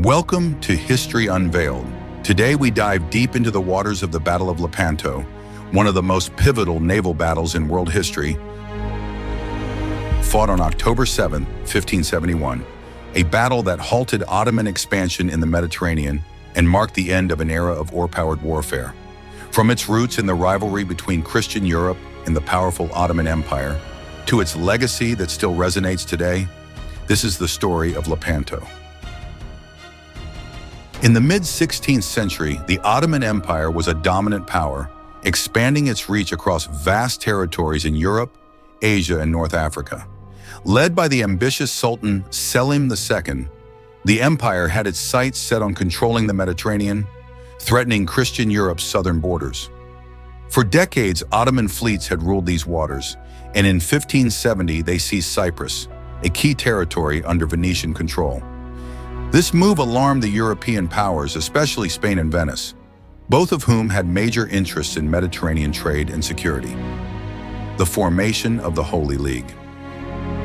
Welcome to History Unveiled. Today we dive deep into the waters of the Battle of Lepanto, one of the most pivotal naval battles in world history, fought on October 7, 1571, a battle that halted Ottoman expansion in the Mediterranean and marked the end of an era of oar-powered warfare. From its roots in the rivalry between Christian Europe and the powerful Ottoman Empire, to its legacy that still resonates today, this is the story of Lepanto. In the mid-16th century, the Ottoman Empire was a dominant power, expanding its reach across vast territories in Europe, Asia, and North Africa. Led by the ambitious Sultan Selim II, the empire had its sights set on controlling the Mediterranean, threatening Christian Europe's southern borders. For decades, Ottoman fleets had ruled these waters, and in 1570 they seized Cyprus, a key territory under Venetian control. This move alarmed the European powers, especially Spain and Venice, both of whom had major interests in Mediterranean trade and security. The formation of the Holy League.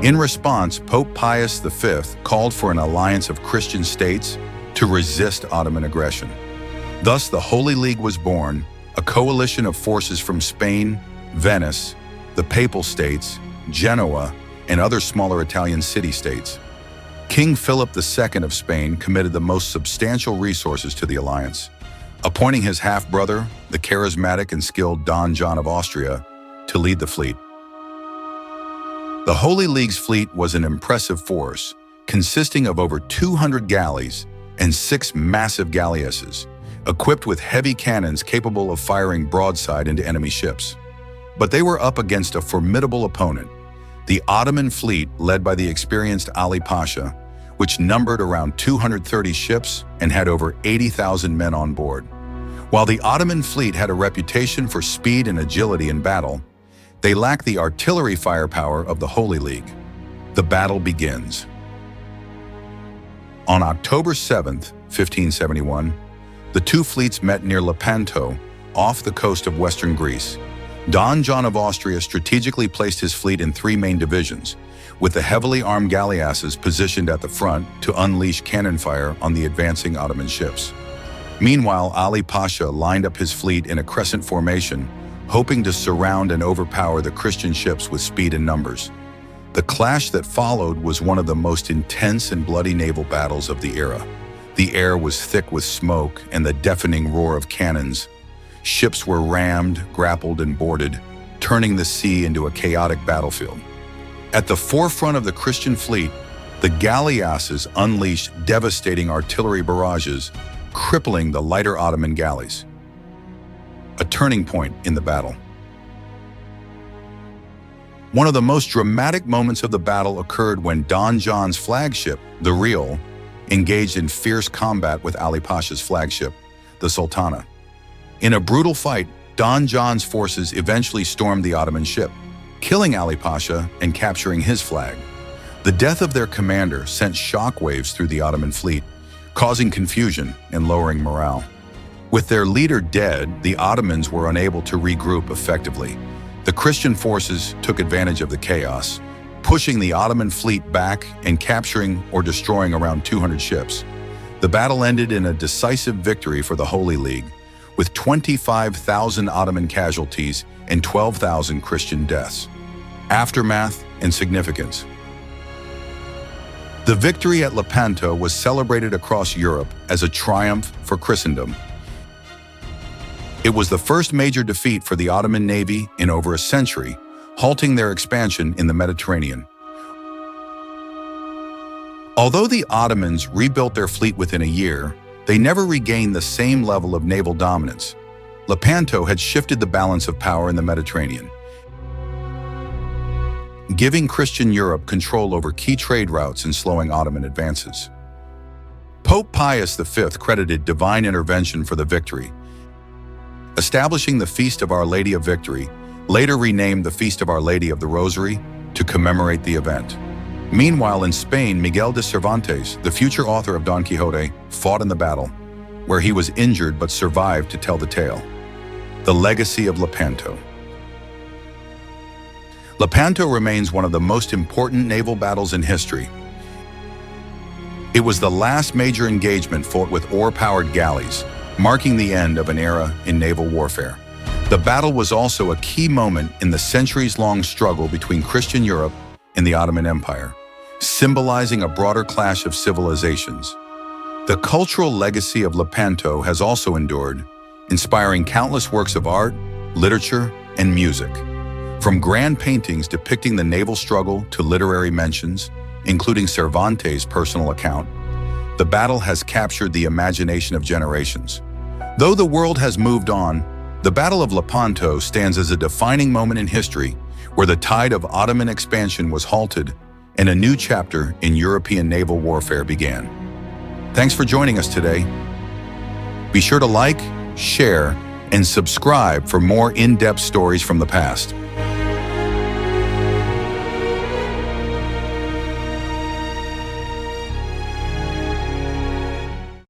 In response, Pope Pius V called for an alliance of Christian states to resist Ottoman aggression. Thus, the Holy League was born, a coalition of forces from Spain, Venice, the Papal States, Genoa, and other smaller Italian city-states. King Philip II of Spain committed the most substantial resources to the alliance, appointing his half-brother, the charismatic and skilled Don John of Austria, to lead the fleet. The Holy League's fleet was an impressive force, consisting of over 200 galleys and 6 massive galleasses, equipped with heavy cannons capable of firing broadside into enemy ships. But they were up against a formidable opponent, the Ottoman fleet led by the experienced Ali Pasha, which numbered around 230 ships and had over 80,000 men on board. While the Ottoman fleet had a reputation for speed and agility in battle, they lacked the artillery firepower of the Holy League. The battle begins. On October 7, 1571, the two fleets met near Lepanto, off the coast of western Greece. Don John of Austria strategically placed his fleet in 3 main divisions, with the heavily armed Galleasses positioned at the front to unleash cannon fire on the advancing Ottoman ships. Meanwhile, Ali Pasha lined up his fleet in a crescent formation, hoping to surround and overpower the Christian ships with speed and numbers. The clash that followed was one of the most intense and bloody naval battles of the era. The air was thick with smoke and the deafening roar of cannons. Ships were rammed, grappled, and boarded, turning the sea into a chaotic battlefield. At the forefront of the Christian fleet, the Galleasses unleashed devastating artillery barrages, crippling the lighter Ottoman galleys. A turning point in the battle. One of the most dramatic moments of the battle occurred when Don John's flagship, the Real, engaged in fierce combat with Ali Pasha's flagship, the Sultana. In a brutal fight, Don John's forces eventually stormed the Ottoman ship, killing Ali Pasha and capturing his flag. The death of their commander sent shockwaves through the Ottoman fleet, causing confusion and lowering morale. With their leader dead, the Ottomans were unable to regroup effectively. The Christian forces took advantage of the chaos, pushing the Ottoman fleet back and capturing or destroying around 200 ships. The battle ended in a decisive victory for the Holy League, with 25,000 Ottoman casualties and 12,000 Christian deaths. Aftermath and significance. The victory at Lepanto was celebrated across Europe as a triumph for Christendom. It was the first major defeat for the Ottoman Navy in over a century, halting their expansion in the Mediterranean. Although the Ottomans rebuilt their fleet within a year, they never regained the same level of naval dominance. Lepanto had shifted the balance of power in the Mediterranean, giving Christian Europe control over key trade routes and slowing Ottoman advances. Pope Pius V credited divine intervention for the victory, establishing the Feast of Our Lady of Victory, later renamed the Feast of Our Lady of the Rosary, to commemorate the event. Meanwhile, in Spain, Miguel de Cervantes, the future author of Don Quixote, fought in the battle, where he was injured but survived to tell the tale. The legacy of Lepanto. Lepanto remains one of the most important naval battles in history. It was the last major engagement fought with oar-powered galleys, marking the end of an era in naval warfare. The battle was also a key moment in the centuries-long struggle between Christian Europe and the Ottoman Empire, symbolizing a broader clash of civilizations. The cultural legacy of Lepanto has also endured, inspiring countless works of art, literature, and music. From grand paintings depicting the naval struggle to literary mentions, including Cervantes' personal account, the battle has captured the imagination of generations. Though the world has moved on, the Battle of Lepanto stands as a defining moment in history where the tide of Ottoman expansion was halted and a new chapter in European naval warfare began. Thanks for joining us today. Be sure to like, share, and subscribe for more in-depth stories from the past.